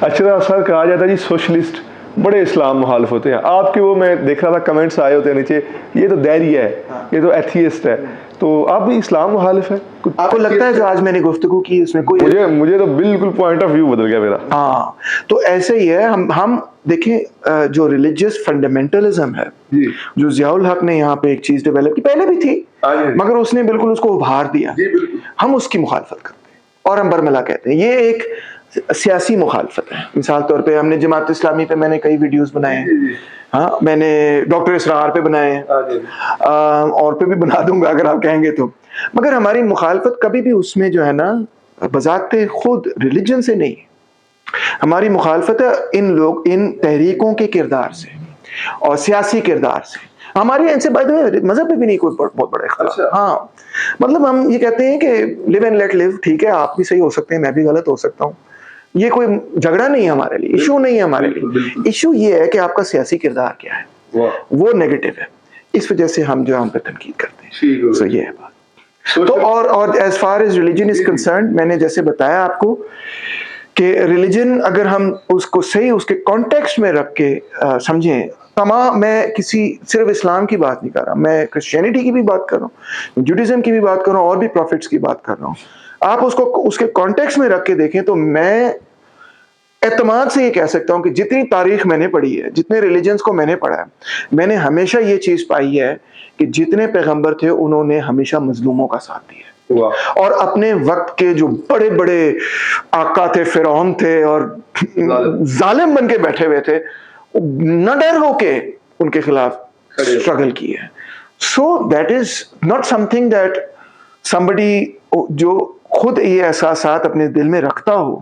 اچھا سر کہا جاتا ہے جی سوشلسٹ بڑے اسلام مخالف ہوتے ہیں. آپ کے وہ میں دیکھ رہا تھا کمنٹس آئے ہوتے ہیں نیچے, یہ تو دہری ہے, یہ تو ایتھیسٹ ہے, تو آپ بھی اسلام مخالف ہیں؟ آپ کو لگتا ہے جو آج میں نے گفتگو کی اس میں کوئی مجھے تو بالکل پوائنٹ آف ویو بدل گیا میرا. ہاں تو ایسے ہی ہے. ہم دیکھیں جو ریلیجیس فنڈامنٹلزم ہے, جو ضیاء الحق نے یہاں پہ ایک چیز ڈیولپ کی, پہلے بھی تھی مگر اس نے بالکل اس کو ابھار دیا, ہم اس کی مخالفت کرتے ہیں اور ہم برملا کہتے ہیں. یہ ایک سیاسی مخالفت ہے. مثال طور پہ ہم نے جماعت اسلامی پہ میں نے کئی ویڈیوز بنائے ہیں, ہاں میں نے ڈاکٹر اسرار پہ بنائے ہیں, اور پہ بھی بنا دوں گا اگر آپ کہیں گے تو. مگر ہماری مخالفت کبھی بھی اس میں جو ہے نا بذات خود ریلیجن سے نہیں, ہماری مخالفت ہے ان تحریکوں کے کردار سے اور سیاسی کردار سے. ہماری ان سے مذہب میں بھی نہیں کوئی بہت بڑا اختلاف. ہاں مطلب ہم یہ کہتے ہیں کہ لیو اینڈ لیٹ لیو, ٹھیک ہے آپ بھی صحیح ہو سکتے ہیں, میں بھی غلط ہو سکتا ہوں, یہ کوئی جھگڑا نہیں ہے ہمارے لیے, ایشو نہیں ہے ہمارے لیے. ایشو یہ ہے کہ آپ کا سیاسی کردار کیا ہے, وہ نیگیٹو ہے, اس وجہ سے ہم جو ہم پہ تنقید کرتے ہیں. سو یہ ہے بات. تو اور as far as religion is concerned, میں نے جیسے بتایا آپ کو کہ ریلیجن اگر ہم اس کو صحیح اس کے کانٹیکسٹ میں رکھ کے سمجھیں, تمام, میں کسی صرف اسلام کی بات نہیں کر رہا, میں کرسچینٹی کی بھی بات کر رہا ہوں, جوڈیزم کی بھی بات کر رہا ہوں, اور بھی پروفٹس کی بات کر رہا ہوں. آپ اس کو اس کے کانٹیکسٹ میں رکھ کے دیکھیں تو میں اعتماد سے یہ کہہ سکتا ہوں کہ جتنی تاریخ میں نے پڑھی ہے, جتنے ریلیجنز کو میں نے پڑھا ہے, میں نے ہمیشہ یہ چیز پائی ہے کہ جتنے پیغمبر تھے انہوں نے ہمیشہ مظلوموں کا ساتھ دیا. اور اپنے وقت کے جو بڑے بڑے آقا تھے, فرعون تھے اور ظالم بن کے بیٹھے ہوئے تھے, نہ ڈر ہو کے ان کے خلاف اسٹرگل کی ہے. So that is not some thing that somebody جو خود یہ احساسات اپنے دل میں رکھتا ہو,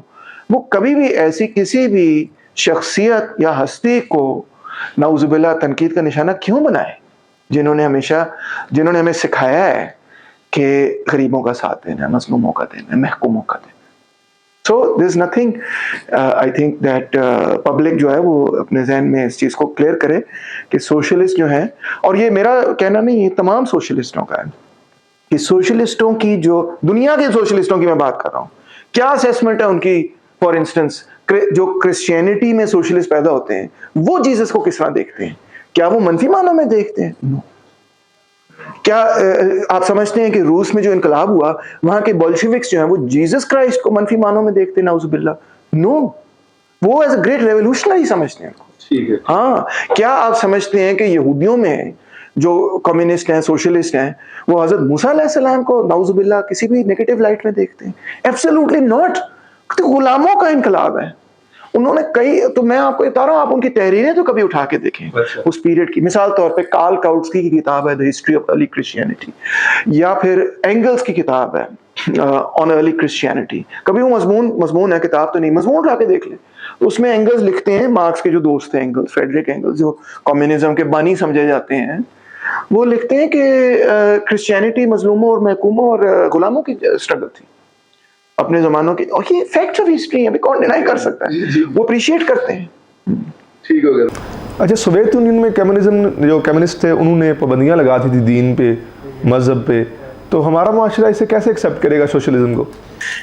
وہ کبھی بھی ایسی کسی بھی شخصیت یا ہستی کو نعوذ باللہ تنقید کا نشانہ کیوں بنائے, جنہوں نے ہمیں سکھایا ہے کہ غریبوں کا ساتھ دینا, مظلوموں کا دینا, محکوموں کا دینا. So there is nothing, I think that public جو ہے وہ اپنے ذہن میں اس چیز کو کلیئر کرے کہ سوشلسٹ جو ہیں, اور یہ میرا کہنا نہیں, یہ تمام سوشلسٹوں کا ہے کہ سوشلسٹوں کی, جو دنیا کے سوشلسٹوں کی میں بات کر رہا ہوں, کیا اسیسمنٹ ہے ان کی. فار انسٹنس جو کرسچینٹی میں سوشلسٹ پیدا ہوتے ہیں وہ جیسس کو کس طرح دیکھتے ہیں, کیا وہ منفی معنوں میں دیکھتے ہیں؟ نو. کیا آپ سمجھتے ہیں کہ روس میں جو انقلاب ہوا وہاں کے بولشیوکس جو ہیں وہ جیسس کرائسٹ کو منفی معنوں میں دیکھتے ہیں؟ نعوذ باللہ, نو. وہ ایز اے گریٹ ریولوشنری سمجھتے ہیں. ہاں, کیا آپ سمجھتے ہیں کہ یہودیوں میں جو کمیونسٹ ہیں, سوشلسٹ ہیں, وہ حضرت موسیٰ علیہ السلام کو نعوذ باللہ کسی بھی نیگیٹو لائٹ میں دیکھتے ہیں؟ Absolutely not. غلاموں کا انقلاب ہے. انہوں نے تو میں آپ کو بتا رہا ہوں, آپ ان کی تحریریں تو کبھی اٹھا کے دیکھیں اس پیریڈ کی. مثال طور پہ کارل کاؤٹسکی کی کتاب ہے the history of early Christianity, یا پھر اینگلس کی کتاب ہے آن ارلی کرسچینٹی. کبھی وہ مضمون ہے, کتاب تو نہیں, مضمون اٹھا کے دیکھ لیں. اس میں اینگلس لکھتے ہیں, مارکس کے جو دوست تھے اینگلس, فریڈرک اینگلس, جو کمیونزم کے بانی سمجھے جاتے ہیں, وہ لکھتے ہیں کہ کرسچینٹی مظلوموں اور محکوموں اور غلاموں کی اسٹرگل تھی اپنے زمانوں کی, اور یہ فیکٹس آف ہسٹری ہیں, کون ڈینائی کر سکتا ہے, وہ اپریشیٹ کرتے ہیں. ٹھیک ہو گیا. اچھا, سوویت یونین میں کمیونزم, جو کمیونسٹ تھے انہوں نے پابندیاں لگاتی تھی دین پہ, مذہب پہ, تو ہمارا معاشرہ اسے کیسے ایکسیپٹ کرے گا سوشلزم کو؟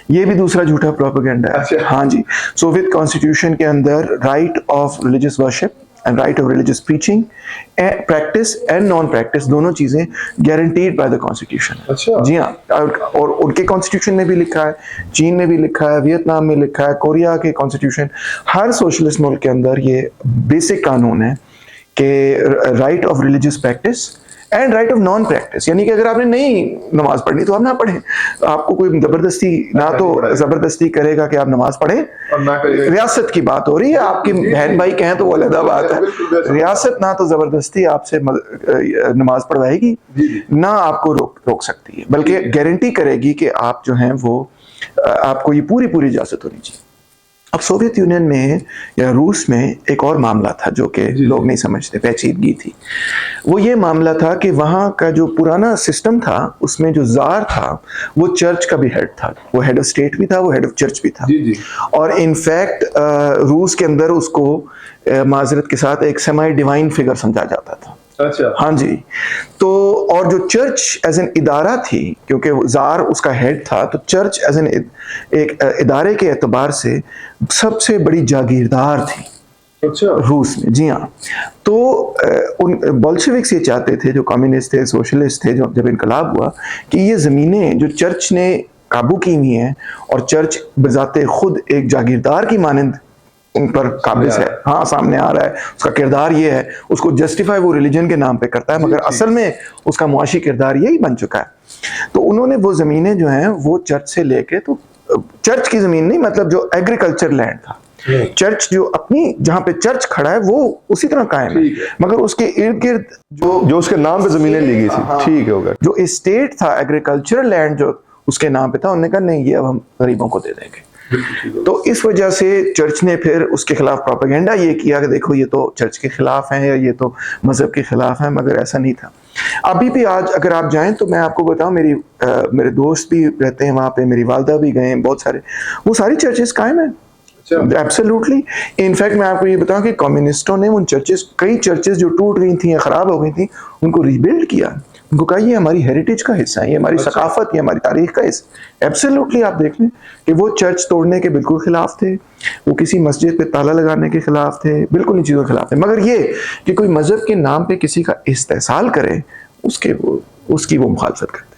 یہ بھی دوسرا جھوٹا پروپیگنڈا ہے. ہاں جی, سوویت کانسٹیٹیوشن کے اندر right of religious worship and right of religious preaching, practice and non practice, دونوں چیزیں گارنٹیڈ بائی دا کانسٹیٹیوشن. جی ہاں, اور ان کے کانسٹیٹیوشن میں بھی لکھا ہے, چین میں بھی لکھا ہے, ویتنام میں لکھا ہے, کوریا کے کانسٹیٹیوشن, ہر سوشلسٹ ملک کے اندر یہ بیسک قانون ہے کہ right of religious practice and right of non practice. یعنی کہ اگر آپ نے نہیں نماز پڑھنی تو آپ نہ پڑھیں, آپ کو کوئی زبردستی نہ تو زبردستی کرے گا کہ آپ نماز پڑھیں, ریاست کی بات ہو رہی ہے, آپ کی بہن بھائی کہیں تو وہ علیحدہ بات ہے, ریاست نہ تو زبردستی آپ سے نماز پڑھوائے گی, نہ آپ کو روک سکتی ہے, بلکہ گارنٹی کرے گی کہ آپ جو ہیں وہ, آپ کو یہ پوری اجازت ہونی چاہیے. اب سوویت یونین میں یا روس میں ایک اور معاملہ تھا جو کہ لوگ نہیں سمجھتے, پیچیدگی تھی. وہ یہ معاملہ تھا کہ وہاں کا جو پرانا سسٹم تھا اس میں جو زار تھا وہ چرچ کا بھی ہیڈ تھا, وہ ہیڈ آف اسٹیٹ بھی تھا, وہ ہیڈ آف چرچ بھی تھا. اور انفیکٹ روس کے اندر اس کو معذرت کے ساتھ ایک سیمی ڈیوائن فگر سمجھا جاتا تھا. اچھا ہاں جی. تو اور جو چرچ ایز این ادارہ تھی، کیونکہ زار اس کا ہیڈ تھا، تو چرچ ایز این ایک ادارے کے اعتبار سے سب سے بڑی جاگیردار تھی روس میں. جی ہاں. تو بولشوکس یہ چاہتے تھے، جو کمیونسٹ تھے، سوشلسٹ تھے، جب انقلاب ہوا، کہ یہ زمینیں جو چرچ نے قابو کی ہوئی ہیں، اور چرچ بذات خود ایک جاگیردار کی مانند ان پر قابض ہے، ہاں سامنے آ رہا ہے، اس کا کردار یہ ہے، اس کو جسٹیفائی وہ ریلیجن کے نام پہ کرتا ہے، مگر اصل میں اس کا معاشی کردار یہی بن چکا ہے. تو انہوں نے وہ زمینیں جو ہیں وہ چرچ سے لے کے، تو چرچ کی زمین نہیں، مطلب جو ایگریکلچر لینڈ تھا، چرچ جو اپنی جہاں پہ چرچ کھڑا ہے وہ اسی طرح قائم ہے، مگر اس کے ارد گرد جو اس کے نام پہ زمینیں لی گئی تھی، ٹھیک ہے ہوگا، جو اسٹیٹ تھا ایگریکلچرل لینڈ جو اس کے نام پہ تھا، انہوں نے کہا نہیں یہ اب ہم غریبوں کو دے دیں گے. تو اس وجہ سے چرچ نے پھر اس کے خلاف پروپیگنڈا یہ کیا کہ دیکھو یہ تو چرچ کے خلاف ہیں، یا یہ تو مذہب کے خلاف ہیں، مگر ایسا نہیں تھا. ابھی بھی آج اگر آپ جائیں تو میں آپ کو بتاؤں، میرے دوست بھی رہتے ہیں وہاں پہ، میری والدہ بھی گئے ہیں، بہت سارے، وہ ساری چرچز قائم ہیں. ایبسلیوٹلی. انفیکٹ میں آپ کو یہ بتاؤں کہ کمیونسٹوں نے ان چرچز، کئی چرچز جو ٹوٹ گئی تھیں یا خراب ہو گئی تھیں، ان کو ریبلڈ کیا. ان کو کہا یہ ہماری ہیریٹیج کا حصہ ہے، یہ ہماری ثقافت، یہ ہماری تاریخ کا حصہ. ایبسلیوٹلی. آپ دیکھ لیں کہ وہ چرچ توڑنے کے بالکل خلاف تھے، وہ کسی مسجد پہ تالا لگانے کے خلاف تھے، بالکل ان چیزوں کے خلاف تھے. مگر یہ کہ کوئی مذہب کے نام پہ کسی کا استحصال کرے، اس کی وہ مخالفت کرے.